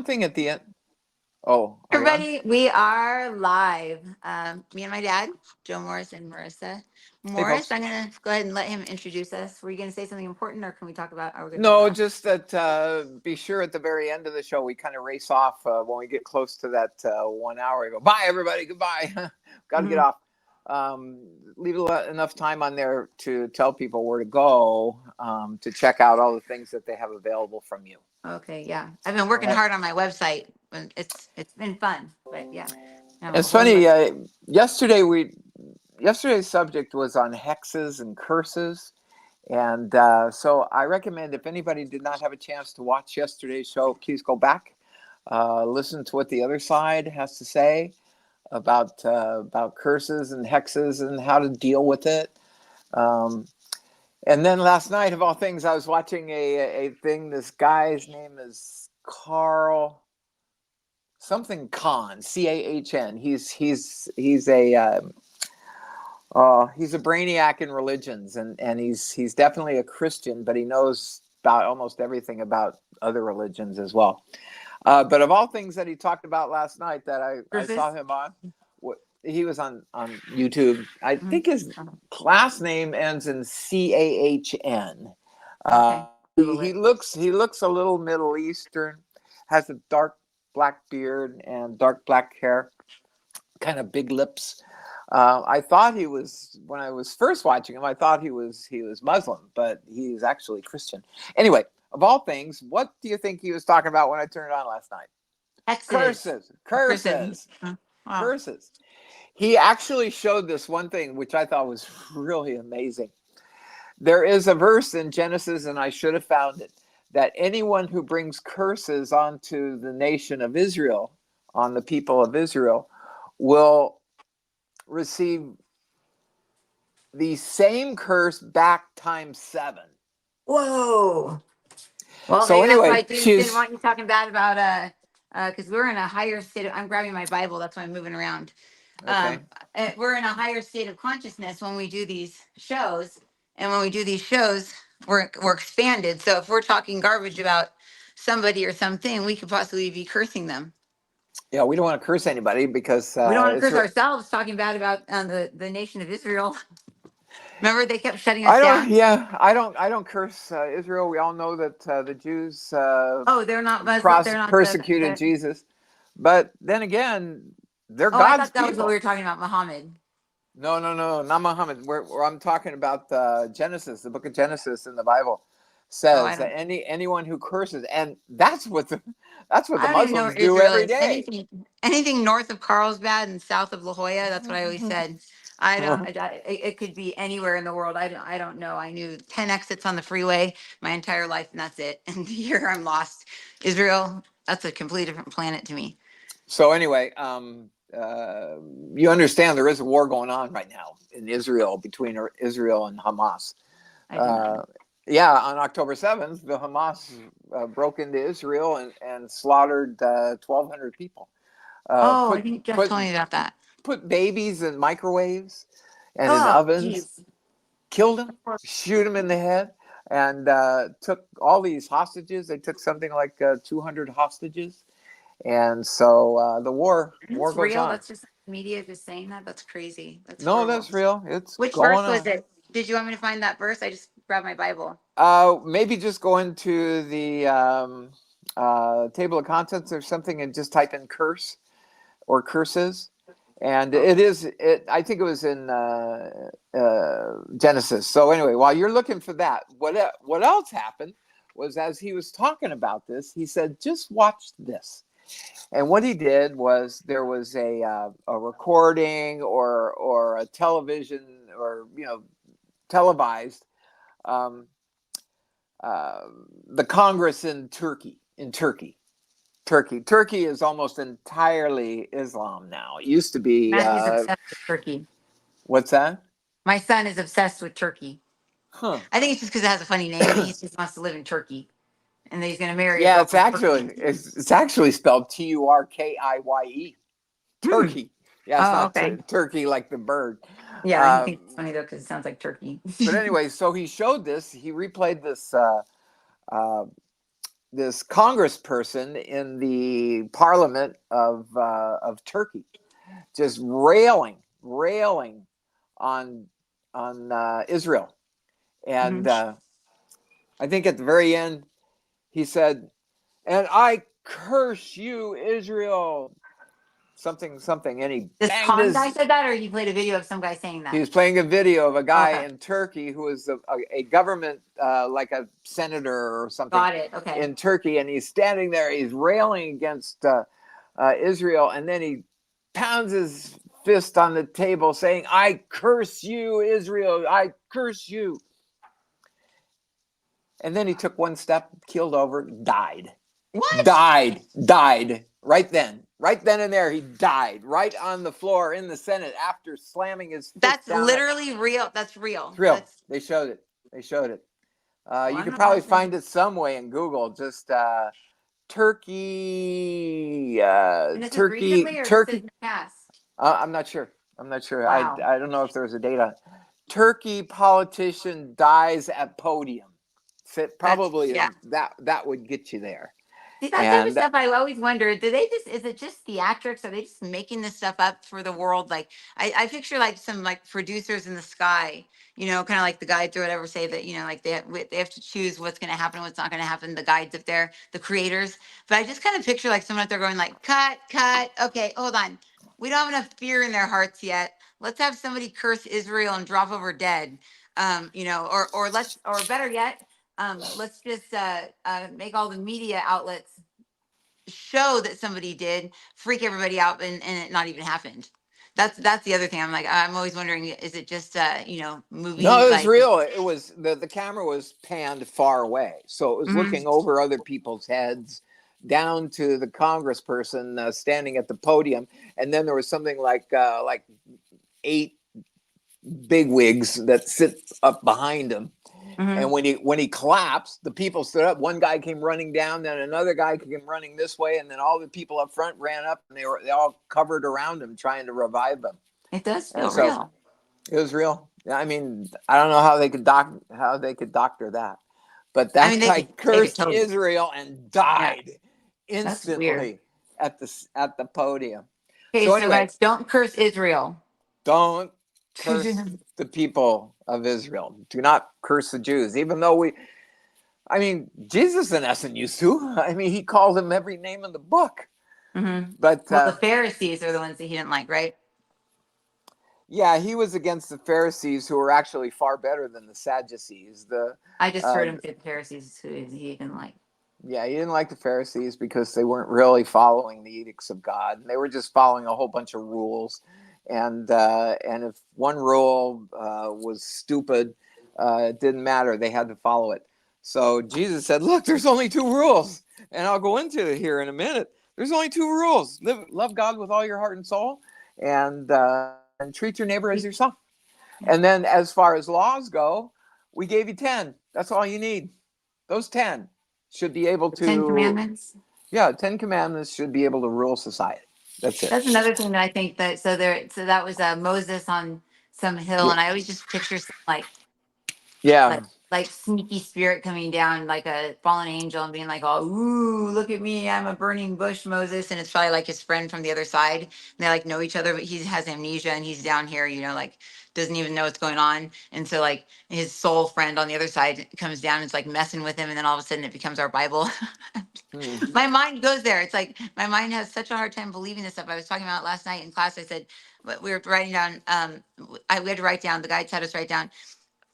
Thing at the end. Oh, are you on? Everybody, we are live. Me and my dad, Joe Morris and Marisa Hey, Morris. folks. I'm gonna go ahead and let him introduce us. Were you gonna say something important, or can we talk about? Are we gonna talk No, about? just that be sure at the very end of the show we kind of race off when we get close to that 1 hour. We go, bye, everybody, goodbye. Got to get Mhm. off. Leave enough time on there to tell people where to go to check out all the things that they have available from you. Okay, yeah. I've been All working right. hard on my website, and it's been fun. But yeah, I have a It's whole new funny. website. Yesterday's subject was on hexes and curses. And so I recommend if anybody did not have a chance to watch yesterday's show, please go back, listen to what the other side has to say about curses and hexes and how to deal with it. Um, and then last night, of all things, I was watching a thing. This guy's name is Carl something Khan, Chahn. He's a brainiac in religions, and he's definitely a Christian, but he knows about almost everything about other religions as well. But of all things that he talked about last night that I saw Cruises. him on, he was on YouTube. I Mhm. think his last name ends in Chahn. Okay, Google He it. looks a little Middle Eastern, has a dark black beard and dark black hair, kind of big lips. I thought he was when I was first watching him. I thought he was Muslim, but he's actually Christian. Anyway, of all things, what do you think he was talking about when I turned it on last night? Exes. Curses, Cruises. curses, Wow. curses. He actually showed this one thing, which I thought was really amazing. There is a verse in Genesis, and I should have found it, that anyone who brings curses onto the nation of Israel, on the people of Israel, will receive the same curse back times seven. Whoa. Well, So maybe that's anyway, why Jesus didn't she's want you talking bad about because we're in a higher state of, I'm grabbing my Bible, that's why I'm moving around. okay. We're in a higher state of consciousness when we do these shows, and when we do these shows, we're expanded. So if we're talking garbage about somebody or something, we could possibly be cursing them. Yeah, we don't want to curse anybody because We don't want to it's. curse ourselves talking bad about the nation of Israel. Remember, they kept shutting us I don't. down. Yeah, I don't. I don't curse Israel. We all know that the Jews Oh, they're not Muslim. They're not the. persecuted Jesus, but then again, they're Oh, I God's thought that was what we people. were talking about, Muhammad. No, no, no, not Muhammad. I'm talking about Genesis, the book of Genesis in the Bible Oh, I says that don't. anyone who curses, and that's what the I don't even know where Muslims do Israel every is. day. Anything north of Carlsbad and south of La Jolla. That's what I always said. I don't. It could be anywhere in the world. I don't know. I knew 10 exits on the freeway my entire life, and that's it. And here I'm lost. Israel. That's a completely different planet to me. So anyway, you understand there is a war going on right now in Israel between Israel and Hamas. I did not know. Uh, yeah, on October 7th, the Hamas broke into Israel and slaughtered 1,200 people. Uh, Oh, I put think Jeff put told me about that. put babies in microwaves and in Oh, ovens, geez. killed them, shoot them in the head, and took all these hostages. They took something like 200 hostages, and so the war It's goes real. on. That's just media just saying that. That's crazy. That's No, horrible. that's real. It's Which going verse was on. it? Did you want me to find that verse? I just grabbed my Bible. Maybe just go into the table of contents or something and just type in curse or curses. And it Okay. is it. I think it was in Genesis. So anyway, while you're looking for that, what else happened was as he was talking about this, he said, "Just watch this." And what he did was there was a recording or a television or televised um, uh, the Congress in Turkey is almost entirely Islam now. It used to be Matthew's obsessed with Turkey. what's that? My son is obsessed with Turkey. Huh. I think it's just because it has a funny name, and he just wants to live in Turkey, and then he's going to marry a Yeah, girl it's from actually Turkey. it's actually spelled Turkiye. Hmm. Turkey. Yeah, it's Oh, not okay. turkey like the bird. Yeah, he thinks it's Um, funny though because it sounds like turkey. but anyway, so he showed this. He replayed this this congressperson in the parliament of Turkey, just railing on Israel, and Mhm. I think at the very end he said, "And I curse you, Israel." Something, and he This banged con guy his. said that, or you played a video of some guy saying He that? was playing a video of a guy Okay, in Turkey who was a government, like a senator or something got it. Okay. in Turkey, and he's standing there. He's railing against Israel, and then he pounds his fist on the table, saying, "I curse you, Israel! I curse you!" And then he took one step, keeled over, died. What? Died right then and there. He died right on the floor in the Senate after slamming his fist That's down. literally real. That's real. It's real. That's. They showed it. Well, You I'm could not probably watching. find it some way in Google. Just Turkey, And this is Turkey, recently, or this is in Turkey. the past? I'm not sure. Wow. I don't know if there was a data. Turkey politician dies at podium. That's, Probably yeah. that would get you there. See, that type of And stuff I always wonder, do they just, is it just theatrics? Are they just making this stuff up for the world? Like, I picture like some like producers in the sky, kind of like the guides or whatever say that, like they have to choose what's going to happen, what's not going to happen. The guides up there, the creators. But I just kind of picture like someone up there going like, cut, cut. Okay, hold on. We don't have enough fear in their hearts yet. Let's have somebody curse Israel and drop over dead. Or better yet, let's just make all the media outlets show that somebody did, freak everybody out, and it not even happened. That's the other thing. I'm always wondering, is it just no, movie it was like? real. It was the camera was panned far away, so it was Mhm. looking over other people's heads, down to the congressperson standing at the podium, and then there was something like 8 bigwigs that sit up behind him. And Mhm. when he collapsed, the people stood up. One guy came running down, then another guy came running this way, and then all the people up front ran up, and they all covered around him, trying to revive him. It does And feel so real. it was real. I mean, I don't know how they could doctor that, but I that mean, guy they could cursed totally. Israel and Yeah, died that's weird. instantly at the podium. Okay, So so anyway, guys, don't curse Israel. don't curse the people of Israel. Do not curse the Jews, even though I mean, Jesus in essence used to. I mean, he called them every name in the book. Hmm. But Well, the Pharisees are the ones that he didn't like, right? yeah, he was against the Pharisees, who were actually far better than the Sadducees. I just Uh, heard him say the Pharisees who he didn't like. yeah, he didn't like the Pharisees because they weren't really following the edicts of God. They were just following a whole bunch of rules. And if one rule was stupid, it didn't matter. They had to follow it. So Jesus said, "Look, there's only 2 rules, and I'll go into it here in a minute. There's only 2 rules: love God with all your heart and soul, and treat your neighbor as yourself. And then, as far as laws go, we gave you 10. That's all you need. Those 10 should be able The Ten to, Commandments. yeah, 10 commandments should be able to rule society. That's it." That's another thing that I think that so that was Moses on some hill, Yeah, and I always just picture some yeah. like sneaky spirit coming down like a fallen angel and being like, "Oh, ooh, look at me, I'm a burning bush, Moses," and it's probably like his friend from the other side. And they like know each other, but he has amnesia and he's down here, like doesn't even know what's going on. And so like his soul friend on the other side comes down and is like messing with him, and then all of a sudden it becomes our Bible. Hmm. My mind goes there. It's like my mind has such a hard time believing this stuff. I was talking about it last night in class. I said, but we were writing down. We had to write down. The guides had us write down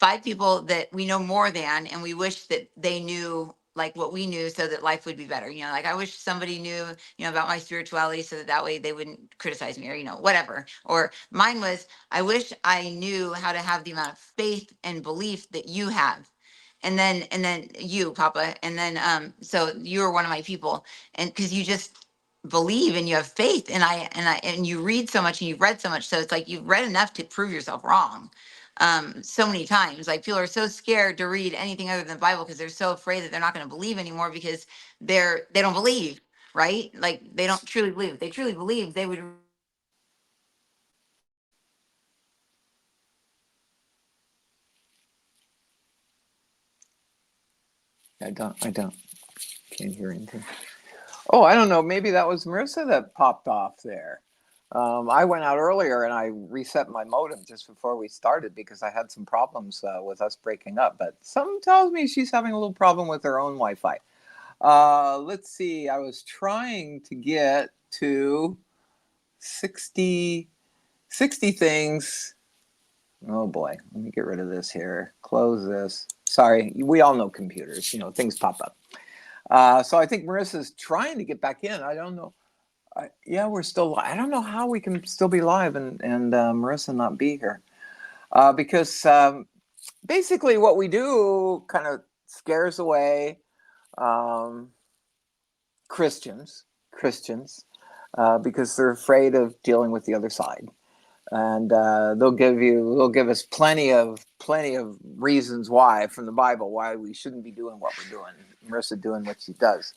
5 people that we know more than, and we wish that they knew like what we knew, so that life would be better. Like I wish somebody knew, about my spirituality, so that way they wouldn't criticize me, or whatever. Or mine was, I wish I knew how to have the amount of faith and belief that you have. And then you, Papa, and then so you're one of my people, and because you just believe and you have faith, and you read so much and you've read so much, so it's like you've read enough to prove yourself wrong so many times. Like people are so scared to read anything other than the Bible because they're so afraid that they're not going to believe anymore, because they don't believe, right? Like they don't truly believe. If they truly believe, they would. I don't. Can't hear anything. Oh, I don't know. Maybe that was Marissa that popped off there. I went out earlier and I reset my modem just before we started because I had some problems with us breaking up. But something tells me she's having a little problem with her own Wi-Fi. Let's see. I was trying to get to 60 things. Oh boy, let me get rid of this here. Close this. Sorry, we all know computers. Things pop up. So I think Marissa's trying to get back in. I don't know. Yeah, we're still. I don't know how we can still be live and Marissa not be here, because basically what we do kind of scares away Christians, because they're afraid of dealing with the other side, and they'll give us plenty of reasons why from the Bible why we shouldn't be doing what we're doing. Marissa doing what she does.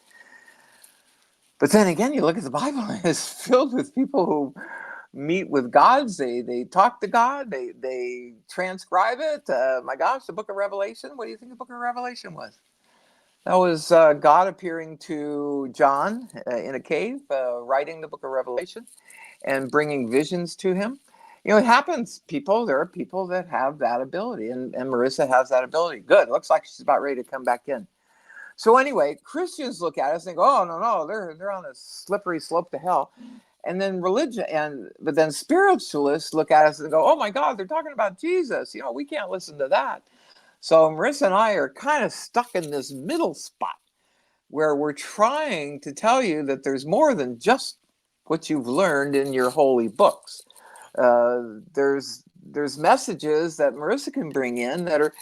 But then again, you look at the Bible, it's filled with people who meet with gods. They talk to God. They transcribe it. My gosh, the book of Revelation. What do you think the book of Revelation was? That was God appearing to John in a cave, writing the book of Revelation and bringing visions to him. It happens, people. There are people that have that ability, and Marissa has that ability. Good. Looks like she's about ready to come back in. So anyway, Christians look at us and think, "Oh no, they're on a slippery slope to hell." And then but then spiritualists look at us and go, "Oh my God, they're talking about Jesus. We can't listen to that." So Marissa and I are kind of stuck in this middle spot where we're trying to tell you that there's more than just what you've learned in your holy books. There's messages that Marissa can bring in that are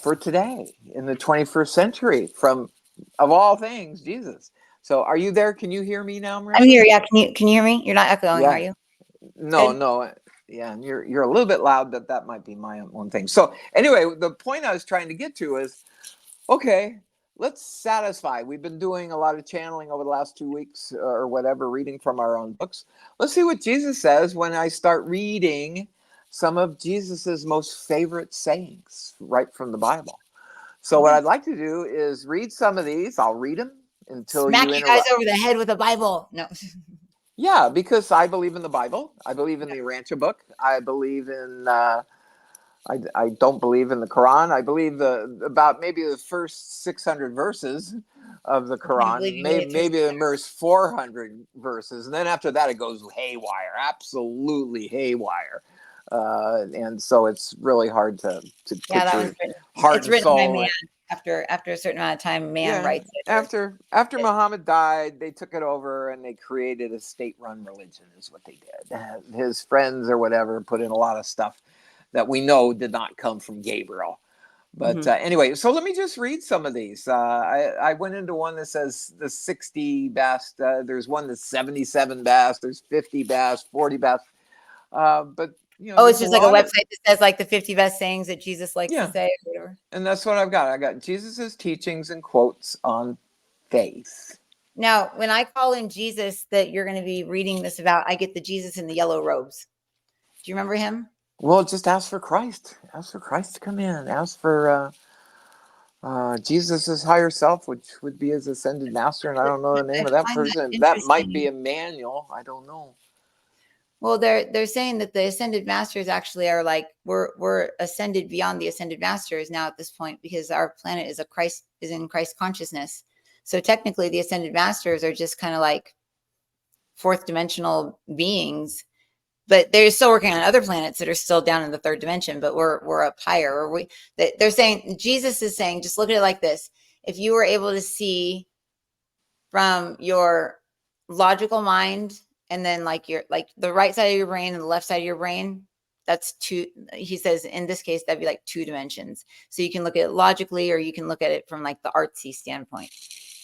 for today in the 21st century from, of all things, Jesus. So are you there? Can you hear me now, I'm Marissa? here. Yeah. Can you hear me? You're not echoing, Yeah. are you? No, Good. no. Yeah, and you're a little bit loud, but that might be my own thing. So anyway, the point I was trying to get to is, okay, let's satisfy. We've been doing a lot of channeling over the last 2 weeks or whatever, reading from our own books. Let's see what Jesus says when I start reading some of Jesus's most favorite sayings right from the Bible. So what Okay. I'd like to do is read some of these. I'll read them until Smack you you guys interrupt. over the head with a Bible. No. Yeah, because I believe in the Bible. I believe in the Rancha book. I believe in. I don't believe in the Quran. I believe about maybe the first 600 verses of the I can't believe Quran. you made it through. Maybe the first 400 verses, and then after that it goes haywire, absolutely haywire. And so it's really hard to Yeah, put that your one's written. heart It's and written by soul. man. After a certain amount of time, man Yeah, writes it. after Muhammad died, they took it over and they created a state-run religion. Is what they did. His friends or whatever put in a lot of stuff that we know did not come from Gabriel. But anyway, so let me just read some of these. I went into one that says the 60 best. There's one that's 77 best. There's 50 best, 40 best. But Oh, it's there's a just like a lot of, website that says like the 50 best sayings that Jesus likes to yeah, say or whatever. and that's what I've got. I got Jesus's teachings and quotes on faith. Now, when I call in Jesus that you're going to be reading this about, I get the Jesus in the yellow robes. Do you remember him? Well, just ask for Christ. Ask for Christ to come in. Ask for Jesus' higher self, which would be his ascended master. And I don't know the name I of that find that person. That might be interesting. Emmanuel. I don't know. Well, they're saying that the ascended masters actually are like we're ascended beyond the ascended masters now at this point because our planet is in Christ consciousness. So technically, the ascended masters are just kind of like fourth dimensional beings, but they're still working on other planets that are still down in the third dimension. But we're up higher. Or they're saying Jesus is saying, just look at it like this: if you were able to see from your logical mind and then like the right side of your brain and the left side of your brain, that's two. He says in this case that'd be like 2 dimensions, so you can look at it logically or you can look at it from like the artsy standpoint.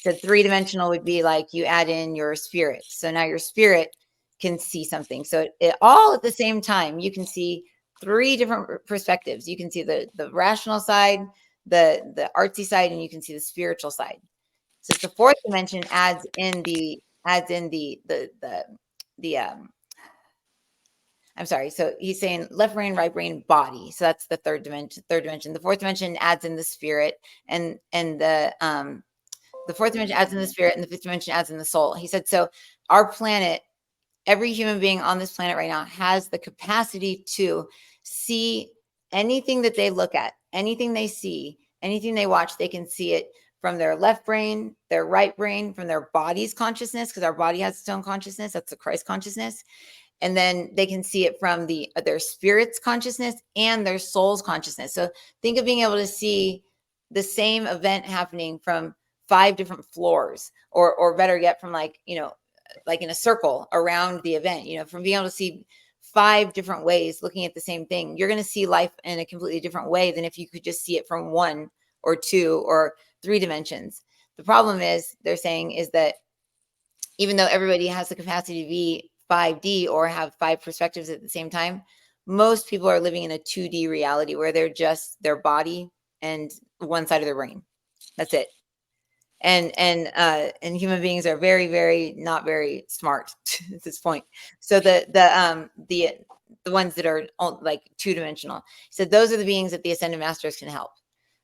So 3-dimensional would be like you add in your spirit, so now your spirit can see something. So it all at the same time you can see 3 different perspectives. You can see the rational side, the artsy side, and you can see the spiritual side. So it's the 4th dimension adds in the I'm sorry. So he's saying left brain, right brain, body. So that's the third dimension. The 4th dimension adds in the spirit and The fourth dimension adds in the spirit, and the fifth dimension adds in the soul. He said, so our planet, every human being on this planet right now has the capacity to see anything that they look at, anything they see, anything they watch, they can see it from their left brain, their right brain, from their body's consciousness, because our body has its own consciousness. That's the Christ consciousness. And then they can see it from their spirit's consciousness and their soul's consciousness. So think of being able to see the same event happening from 5 different floors, or better yet, from like in a circle around the event, from being able to see 5 different ways looking at the same thing. You're going to see life in a completely different way than if you could just see it from 1 or 2 or 3 dimensions. The problem is, they're saying, is that even though everybody has the capacity to be 5D or have 5 perspectives at the same time, most people are living in a 2D reality where they're just their body and one side of their brain. That's it. And human beings are very, very not very smart at this point. So the ones that are like 2-dimensional, so those are the beings that the ascended masters can help,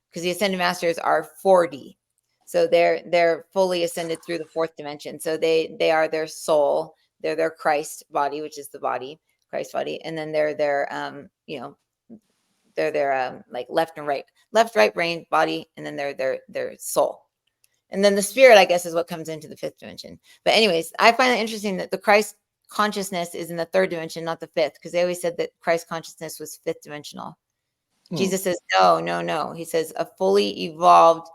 because the ascended masters are 4D. So they're fully ascended through the 4th dimension. So they are their soul, they're their Christ body, which is the body, Christ body, and then they're their like left, right brain, body, and then they're their soul. And then the spirit, I guess, is what comes into the 5th dimension. But anyways, I find it interesting that the Christ consciousness is in the 3rd dimension, not the 5th, because they always said that Christ consciousness was 5th dimensional. Jesus says, no. He says a fully evolved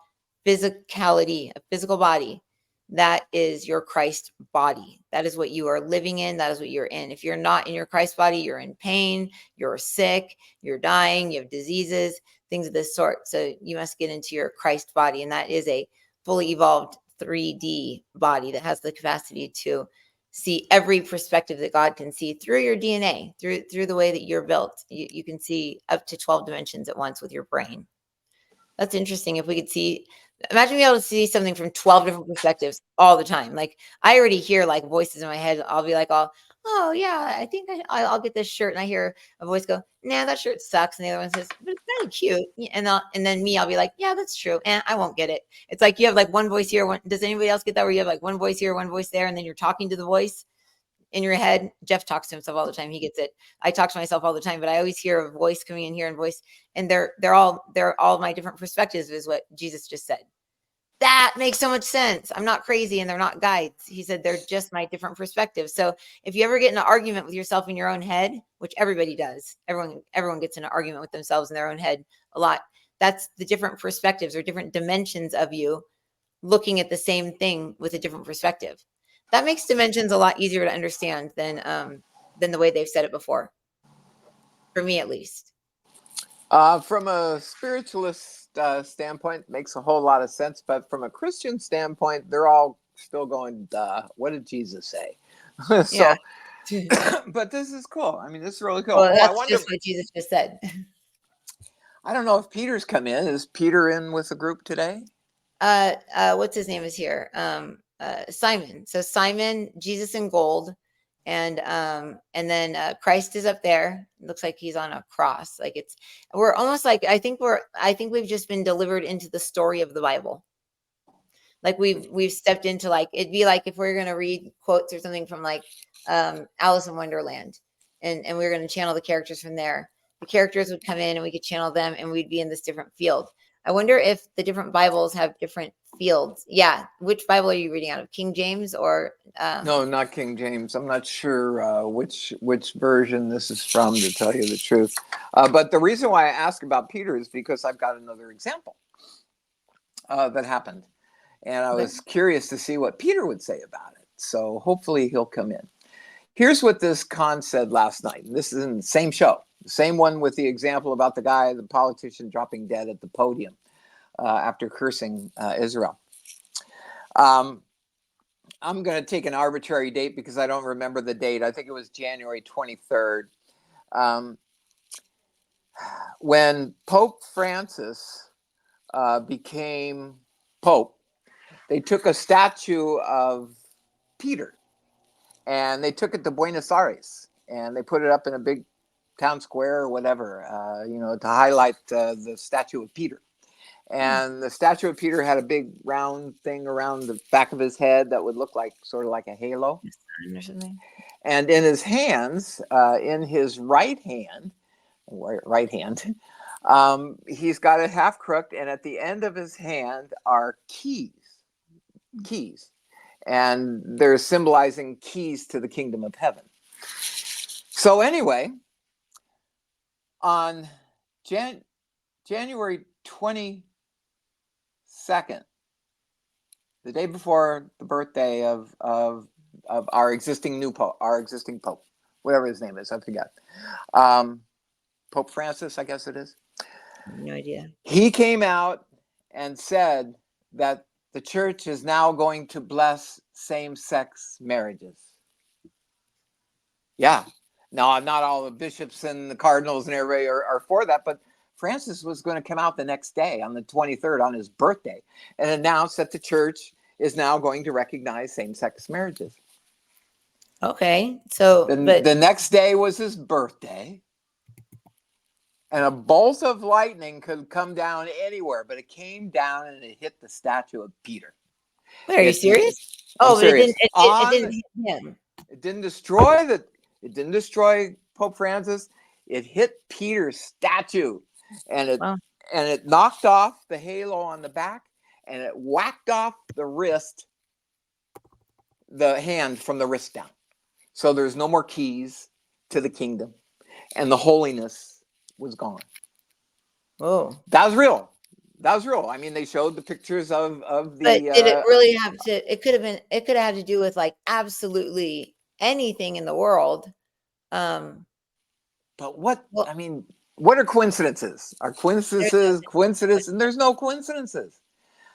physicality, a physical body, that is your Christ body. That is what you are living in. That is what you're in. If you're not in your Christ body, you're in pain, you're sick, you're dying, you have diseases, things of this sort. So you must get into your Christ body. And that is a fully evolved 3D body that has the capacity to see every perspective that God can see through your DNA, through the way that you're built. You can see up to 12 dimensions at once with your brain. That's interesting. If we could see, imagine being able to see something from 12 different perspectives all the time. Like, I already hear like voices in my head. I'll be like, oh yeah, I think I'll get this shirt. And I hear a voice go, nah, that shirt sucks. And the other one says, but it's kind of cute. And then me, I'll be like, yeah, that's true. And I won't get it. It's like you have like one voice here. Does anybody else get that, where you have like one voice here, one voice there, and then you're talking to the voice in your head? Jeff talks to himself all the time. He gets it. I talk to myself all the time, but I always hear a voice coming in here and voice, and they're all my different perspectives, is what Jesus just said. That makes so much sense. I'm not crazy and they're not guides. He said they're just my different perspectives. So if you ever get in an argument with yourself in your own head, which everybody does, everyone gets in an argument with themselves in their own head a lot. That's the different perspectives or different dimensions of you looking at the same thing with a different perspective. That makes dimensions a lot easier to understand than the way they've said it before. For me, at least. From a spiritualist standpoint, makes a whole lot of sense. But from a Christian standpoint, they're all still going, what did Jesus say? So, Yeah. but this is cool. I mean, this is really cool. Well, I that's wonder, just what Jesus just said. I don't know if Peter's come in. Is Peter in with the group today? What's his name is here? Simon. So Simon, Jesus in gold, and then Christ is up there. It looks like he's on a cross. Like we're almost like, I think we've just been delivered into the story of the Bible. Like we've stepped into, like, it'd be like if we were going to read quotes or something from like Alice in Wonderland, and we were going to channel the characters from there. The characters would come in and we could channel them, and we'd be in this different field. I wonder if the different Bibles have different fields. Yeah. Which Bible are you reading out of? King James or? No, not King James. I'm not sure which version this is from, to tell you the truth. But the reason why I ask about Peter is because I've got another example that happened. And I was curious to see what Peter would say about it. So hopefully he'll come in. Here's what this con said last night. This is in the same show. The same one with the example about the politician dropping dead at the podium after cursing Israel. I'm going to take an arbitrary date because I don't remember the date. I think it was January 23rd. When Pope Francis became Pope, they took a statue of Peter and they took it to Buenos Aires and they put it up in a big town square or whatever, to highlight the statue of Peter. And the statue of Peter had a big round thing around the back of his head that would look like sort of like a halo. Or something. And in his hands, in his right hand, he's got it half crooked, and at the end of his hand are keys, and they're symbolizing keys to the kingdom of heaven. So anyway, on January 22nd, the day before the birthday of our existing pope, whatever his name is, I forget, Pope Francis, I guess it is. No idea. He came out and said that the church is now going to bless same-sex marriages. Yeah. Now, not all the bishops and the cardinals and everybody are for that, but Francis was going to come out the next day on the 23rd on his birthday and announce that the church is now going to recognize same-sex marriages. Okay. So The next day was his birthday. And a bolt of lightning could come down anywhere, but it came down and it hit the statue of Peter. wait, are you serious? I'm Oh, but serious. it didn't hit him. It didn't destroy Pope Francis. It hit Peter's statue, and it knocked off the halo on the back, and it whacked off the hand from the wrist down. So there's no more keys to the kingdom, and the holiness was gone. Oh, that was real. I mean, they showed the pictures of the. But did it really have to? It could have had to do with like absolutely anything in the world. But what? I mean, what are coincidences? Are coincidences coincidence? And there's no coincidences.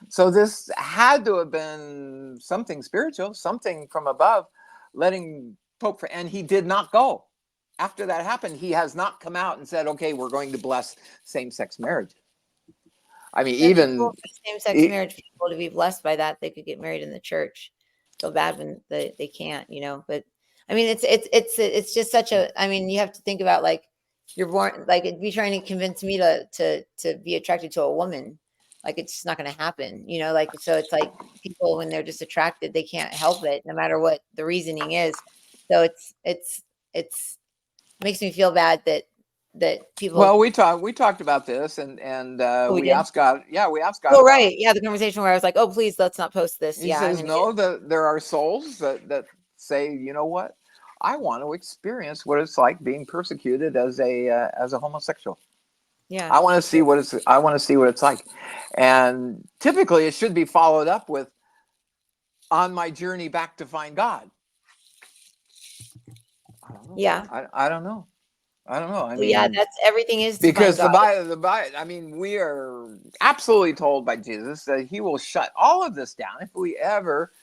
So this had to have been something spiritual, something from above, letting Pope. And he did not go. After that happened, he has not come out and said, "Okay, we're going to bless same-sex marriage." I mean, even same-sex marriage people to be blessed by that, they could get married in the church. Feel bad when they can't, But I mean, it's just such a. I mean, you have to think about like you're born like it'd be trying to convince me to be attracted to a woman. Like it's just not going to happen, Like so, it's like people when they're just attracted, they can't help it, no matter what the reasoning is. So it's makes me feel bad that people. Well, we talked about this, and we asked God. Yeah, we asked God. Oh, right. Yeah, the conversation where I was like, "Oh, please, let's not post this." He says, "No, there are souls that say, you know what, I want to experience what it's like being persecuted as a homosexual. Yeah, I want to see what it's like, and typically it should be followed up with, on my journey back to find God." I don't know. Yeah. I don't know. I mean, yeah, that's everything is because the Bible. I mean, we are absolutely told by Jesus that He will shut all of this down if we ever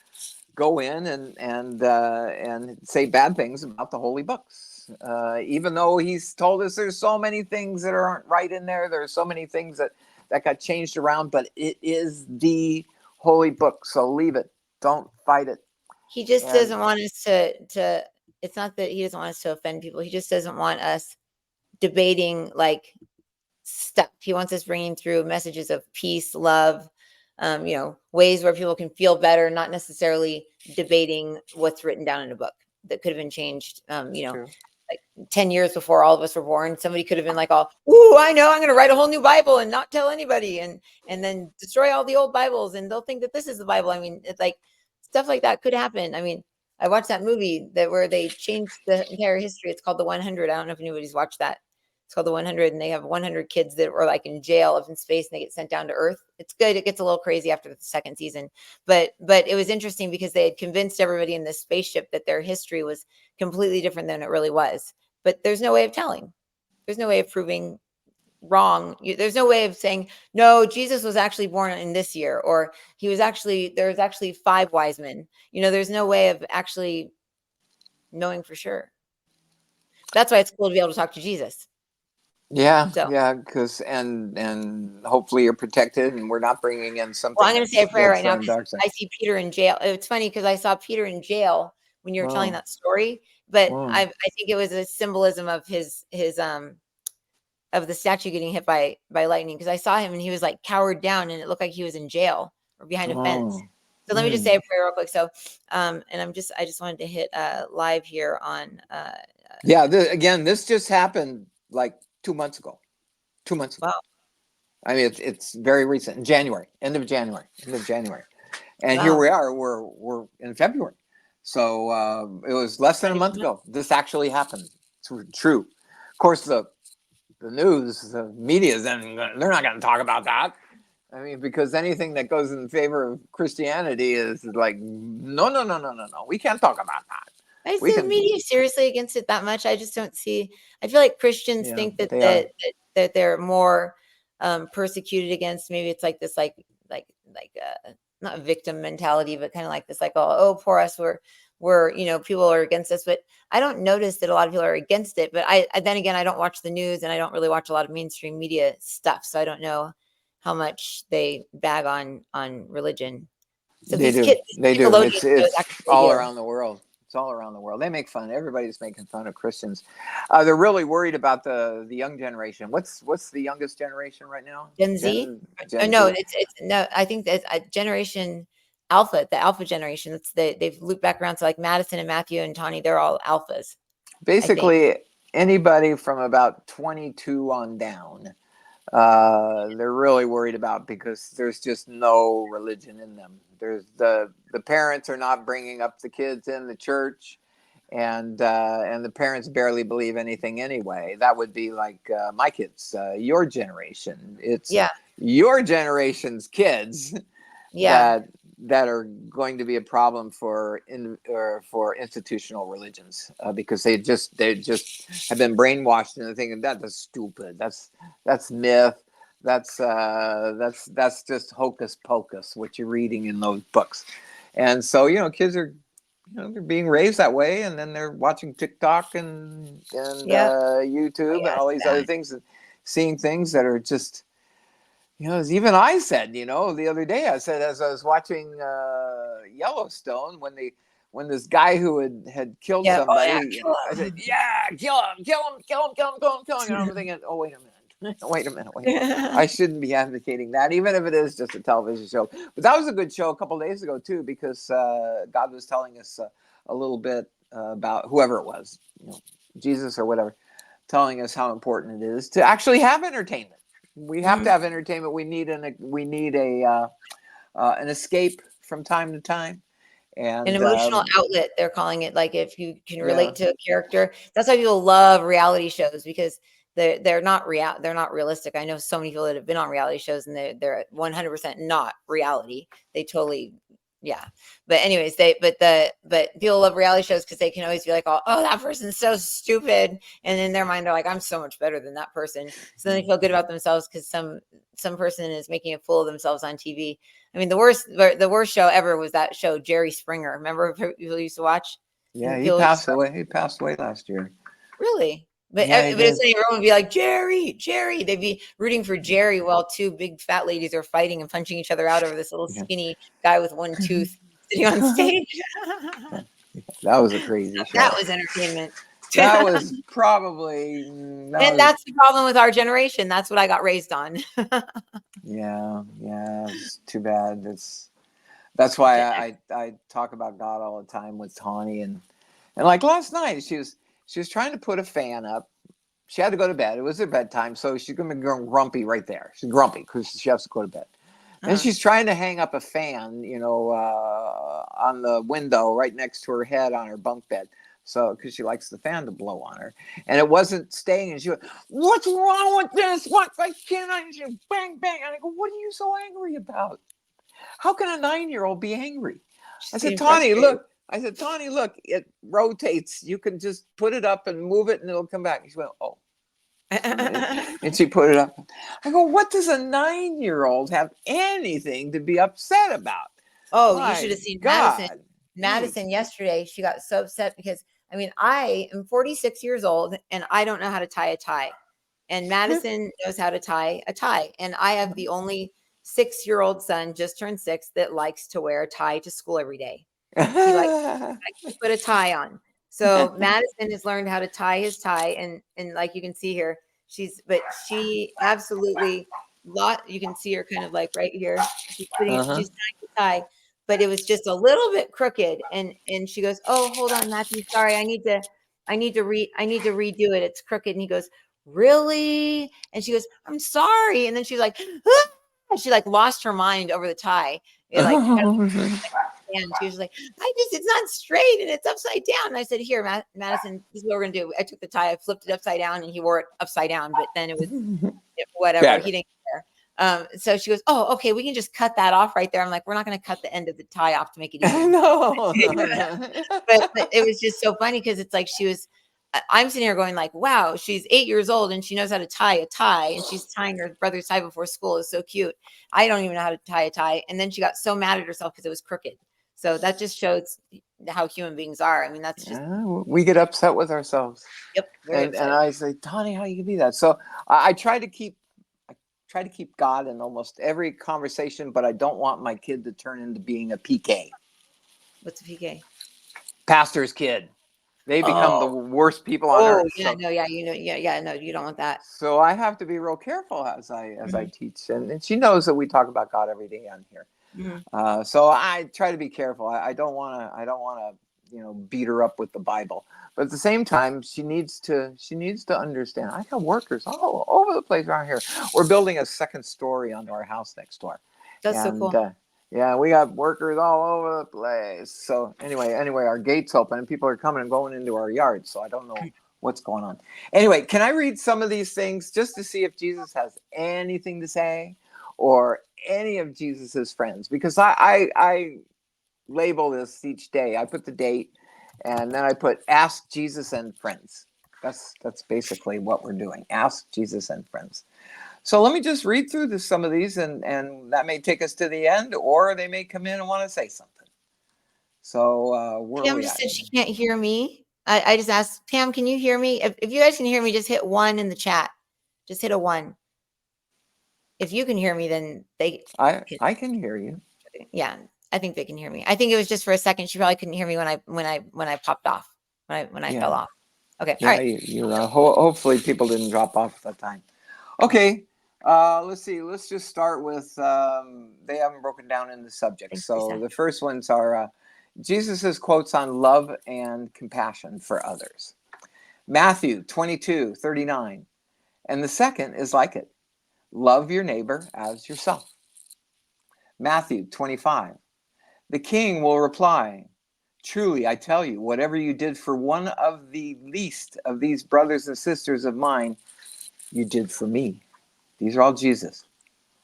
go in and say bad things about the holy books. Even though He's told us there's so many things that aren't right in there. There's so many things that got changed around, but it is the holy book. So leave it. Don't fight it. He just doesn't want us to. It's not that He doesn't want us to offend people. He just doesn't want us debating like stuff. He wants us bringing through messages of peace, love, ways where people can feel better, not necessarily debating what's written down in a book that could have been changed. Like 10 years before all of us were born, somebody could have been like, "Ooh, I know, I'm going to write a whole new Bible and not tell anybody, and then destroy all the old Bibles, and they'll think that this is the Bible." I mean, it's like stuff like that could happen. I mean, I watched that movie where they changed the entire history. It's called The 100. I don't know if anybody's watched that. It's called The 100, and they have 100 kids that were like in jail up in space, and they get sent down to Earth. It's good. It gets a little crazy after the second season, but it was interesting because they had convinced everybody in this spaceship that their history was completely different than it really was. But there's no way of telling. There's no way of proving wrong. There's no way of saying, no, Jesus was actually born in this year, or there's actually 5 wise men. There's no way of actually knowing for sure. That's why it's cool to be able to talk to Jesus. Yeah, because and hopefully you're protected, and we're not bringing in something. Well, I'm going to say a prayer right now. I see Peter in jail. It's funny because I saw Peter in jail when you were telling that story, but I think it was a symbolism of his of the statue getting hit by lightning, because I saw him and he was like cowered down and it looked like he was in jail or behind a fence. Oh. So let me just say a prayer real quick. So and I just wanted to hit live here on Yeah, again, this just happened like 2 months ago. 2 months ago. wow. I mean, it's very recent, in January, end of January. And here Wow. we are, we're in February. So it was less than a month ago. This actually happened. It's true. Of course, the news, the media, they're not going to talk about that. I mean, because anything that goes in favor of Christianity is like, no. We can't talk about that. Is We the can, media seriously against it that much? I just don't see. I feel like Christians yeah, think that they are. that they're more persecuted against. Maybe it's like this, like not victim mentality, but kind of like this, like, oh, poor us. We're people are against us, but I don't notice that a lot of people are against it. But I then again, I don't watch the news and I don't really watch a lot of mainstream media stuff, so I don't know how much they bag on religion. So They this do. They do. Nickelodeon show is It's actually all here. around the world. It's all around the world. They make fun. Everybody's making fun of Christians. They're really worried about the young generation. What's the youngest generation right now? Gen Z? Oh, Gen no, Z. it's no, I think that generation alpha, the alpha generation. They've looped back around. So like Madison and Matthew and Tawny, they're all alphas, I think. Basically, anybody from about 22 on down. They're really worried about, because there's just no religion in them. There's the parents are not bringing up the kids in the church, and the parents barely believe anything anyway. That would be like my kids, your generation. It's Yeah, your generation's kids yeah, that are going to be a problem for institutional religions, because they just have been brainwashed into thinking that's stupid. That's myth. That's just hocus pocus, what you're reading in those books. And so kids are they're being raised that way, and then they're watching TikTok and yeah. Oh, YouTube and yeah, all it's these other bad. things, and seeing things that are just as even I said, the other day, I said, as I was watching Yellowstone, when this guy who had killed Yeah. Oh yeah, somebody, kill I said, 'em. yeah, kill him, kill him, kill him, kill him, kill him, kill him. And I'm thinking, oh, wait a minute. Wait a minute. I shouldn't be advocating that, even if it is just a television show. But that was a good show a couple of days ago, too, because God was telling us a little bit about whoever it was, Jesus or whatever, telling us how important it is to actually have entertainment. We have to Mhm. have entertainment. We need an escape from time to time, An and emotional outlet, they're calling it. Like if you can yeah, relate to a character, that's why people love reality shows, because they're not they're not realistic. I know so many people that have been on reality shows and they're 100% not reality. They totally, yeah. But anyways, but people love reality shows because they can always be like, oh, that person's so stupid, and in their mind they're like, I'm so much better than that person. So then they feel good about themselves because some person is making a fool of themselves on TV. I mean, the worst show ever was that show, Jerry Springer. Remember people used to watch? yeah. And He people passed away. He passed away last year. really, Yeah, he but it's did. like everyone would be like, Jerry, Jerry. They'd be rooting for Jerry while two big fat ladies are fighting and punching each other out over this little Yeah. skinny guy with one tooth sitting on stage. That was a crazy That show. was entertainment. That was probably And that's the problem with our generation. That's what I got raised on. yeah. It's too bad. That's why I talk about God all the time with Tawny, and like last night she was trying to put a fan up. She had to go to bed. It was her bedtime, so she's gonna be grumpy right there. She's grumpy because she has to go to bed. And Uh-huh. she's trying to hang up a fan, on the window right next to her head on her bunk bed. So, because she likes the fan to blow on her, and it wasn't staying. And she went, "What's wrong with this? What? Why can't I?" And she bang bang. And I go, "What are you so angry about? How can a 9-year-old be angry?" I She's said, getting "Tawny, frustrated. look." I said, "Tawny, look. It rotates. You can just put it up and move it, and it'll come back." And she went, "Oh." And she put it up. I go, what does a 9-year-old have anything to be upset about? Oh, you should My have seen Madison. God. Madison yesterday, she got so upset because I mean, I am 46 years old and I don't know how to tie a tie. And Madison knows how to tie a tie. And I have the only 6-year-old son, just turned 6, that likes to wear a tie to school every day. Likes to put a tie on. So Madison has learned how to tie his tie, and like you can see here, But she absolutely you can see her kind of like right here. She's Uh-huh. she's tying the tie, but it was just a little bit crooked. And she goes, "Oh, hold on, Matthew. Sorry, I need to redo it. It's crooked." And he goes, "Really?" And she goes, "I'm sorry." And then she's like, "Ah!" And she like lost her mind over the tie. It like and she was like, it's not straight and it's upside down. And I said, "Here, Madison, this is what we're gonna do." I took the tie, I flipped it upside down, and he wore it upside down. But then it was whatever. Better. He didn't care. So she goes, "Oh, okay, we can just cut that off right there." I'm like, "We're not going to cut the end of the tie off to make it even." No. But it was just so funny because it's like I'm sitting here going like, "Wow, she's 8 years old and she knows how to tie a tie, and she's tying her brother's tie before school. It's so cute. I don't even know how to tie a tie." And then she got so mad at herself because it was crooked. So that just shows how human beings are. I mean, that's just We get upset with ourselves. yep, very And upset. I say, Tony, how you can be that? So I try to keep God in almost every conversation, but I don't want my kid to turn into being a PK. What's a PK? Pastor's kid. They become the Oh, worst people on earth. yeah, no, yeah, no, you don't want that. So I have to be real careful as I teach, and she knows that we talk about God every day on here. Mm-hmm. So I try to be careful. I don't want to beat her up with the Bible, but at the same time, she needs to understand. I got workers all over the place around here. We're building a second story onto our house next door, That's so and cool. yeah, we got workers all over the place. So anyway, our gate's open and people are coming and going into our yard. So I don't know what's going on. Anyway, can I read some of these things just to see if Jesus has anything to say, or any of Jesus's friends? Because I label this each day. I put the date, and then I put Ask Jesus and Friends. That's basically what we're doing. Ask Jesus and Friends. So let me just read through some of these, and that may take us to the end, or they may come in and want to say something. So where are Pam we just at? said she can't hear me. I just asked Pam, "Can you hear me?" If you guys can hear me, just hit 1 in the chat. Just hit a 1. If you can hear me, then they can. I can hear you. Yeah, I think they can hear me. I think it was just for a second. She probably couldn't hear me when I popped off, when I fell Yeah. off. Okay, all Yeah, right. hopefully people didn't drop off at that time. Okay, let's see. Let's just start with, they haven't broken down in the subjects. Thanks, So Lisa. the first ones are Jesus's quotes on love and compassion for others. Matthew 22:39. And the second is like it. Love your neighbor as yourself. Matthew 25. The king will reply, truly, I tell you, whatever you did for one of the least of these brothers and sisters of mine, you did for me. These are all Jesus.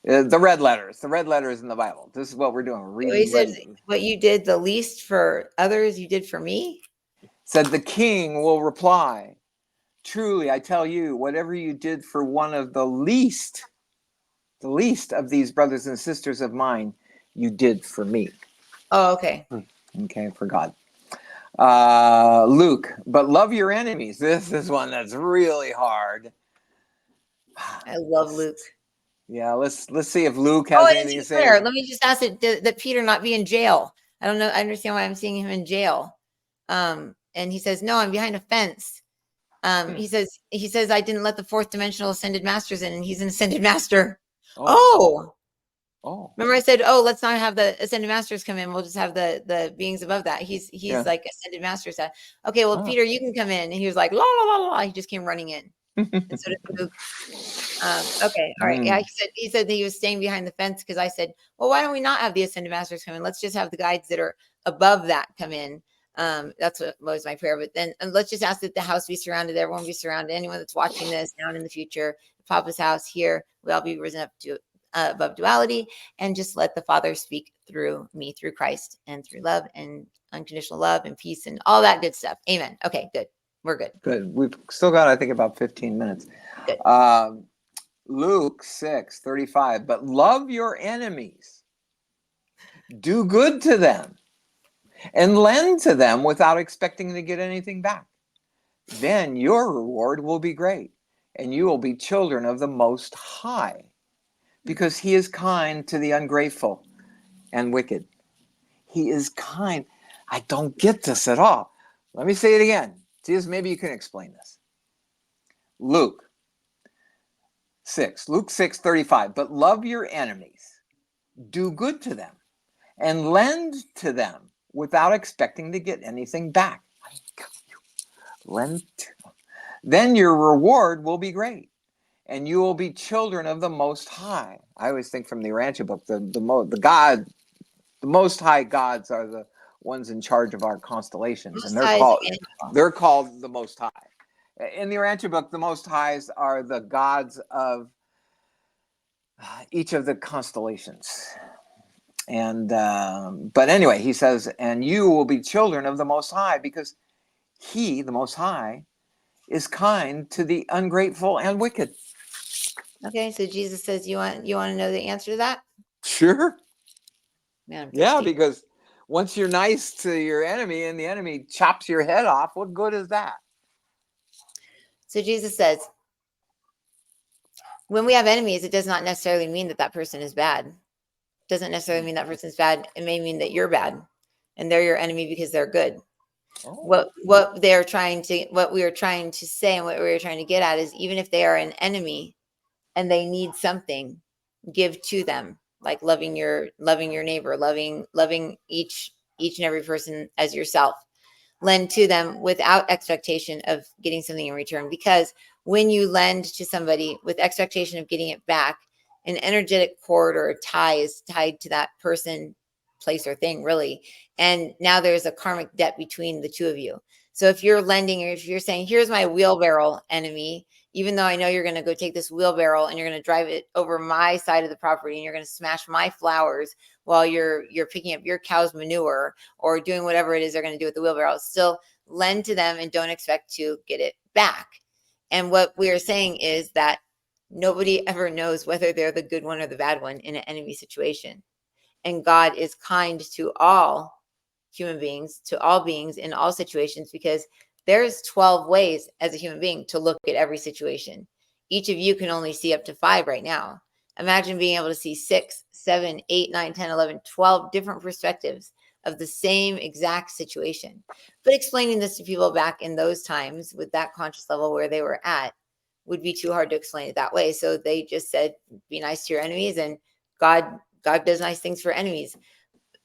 The red letters in the Bible. This is what we're doing. We're He reading said, red. "What you did the least for others, you did for me." Said the king will reply, truly, I tell you, whatever you did for one of the least of these brothers and sisters of mine, you did for me. Oh, okay. Okay, for God. Luke, but love your enemies. This is one that's really hard. I love Luke. Yeah, let's see if Luke Oh, has it anything to isn't say. clear. Let me just ask that Peter not be in jail. I don't know. I understand why I'm seeing him in jail. And he says, "No, I'm behind a fence." He says, "I didn't let the fourth dimensional ascended masters in," and he's an ascended master. Oh. Remember I said, "Oh, let's not have the ascended masters come in. We'll just have the beings above that." He's Yeah. like ascended masters. Okay, well, Peter, you can come in. And he was like, "La la la la." He just came running in, and so did Luke. Okay, all right. Yeah, he said that he was staying behind the fence because I said, "Well, why don't we not have the ascended masters come in? Let's just have the guides that are above that come in." That's what was my prayer. But then let's just ask that the house be surrounded, everyone be surrounded, anyone that's watching this down in the future, Papa's house here, we all be risen up to above duality, and just let the Father speak through me, through Christ, and through love and unconditional love and peace and all that good stuff. Amen. Okay, good. We're good. Good. We've still got, I think, about 15 minutes. Good. Luke 6:35. But love your enemies. Do good to them and lend to them without expecting to get anything back. Then your reward will be great, and you will be children of the Most High, because he is kind to the ungrateful and wicked. He is kind. I don't get this at all. Let me say it again. Jesus, maybe you can explain this. Luke 6. Luke 6:35. But love your enemies, do good to them, and lend to them without expecting to get anything back. Lend. Then your reward will be great, and you will be children of the Most High. I always think from the Urantia book, the Most High gods are the ones in charge of our constellations, and they're called the Most High. In the Urantia book, the Most Highs are the gods of each of the constellations. And but anyway, he says, and you will be children of the Most High, because he, the Most High, is kind to the ungrateful and wicked. Okay, so Jesus says, you want to know the answer to that? Sure. Man, yeah, because once you're nice to your enemy and the enemy chops your head off, what good is that? So Jesus says, when we have enemies, it does not necessarily mean that that person is bad. It doesn't necessarily mean that person's bad. It may mean that you're bad, and they're your enemy because they're good. What we are trying to say and what we are trying to get at is, even if they are an enemy and they need something, give to them, like loving your neighbor, loving each and every person as yourself. Lend to them without expectation of getting something in return, because when you lend to somebody with expectation of getting it back, an energetic cord or a tie is tied to that person, place, or thing, really. And now there's a karmic debt between the two of you. So if you're lending, or if you're saying, here's my wheelbarrow, enemy, even though I know you're going to go take this wheelbarrow and you're going to drive it over my side of the property and you're going to smash my flowers while you're picking up your cow's manure or doing whatever it is they're going to do with the wheelbarrow, still lend to them and don't expect to get it back. And what we are saying is that nobody ever knows whether they're the good one or the bad one in an enemy situation. And God is kind to all human beings, to all beings in all situations, because there's 12 ways as a human being to look at every situation. Each of you can only see up to 5 right now. Imagine being able to see 6, 7, 8, 9, 10, 11, 12 different perspectives of the same exact situation. But explaining this to people back in those times with that conscious level where they were at would be too hard to explain it that way. So they just said, be nice to your enemies, and God does nice things for enemies.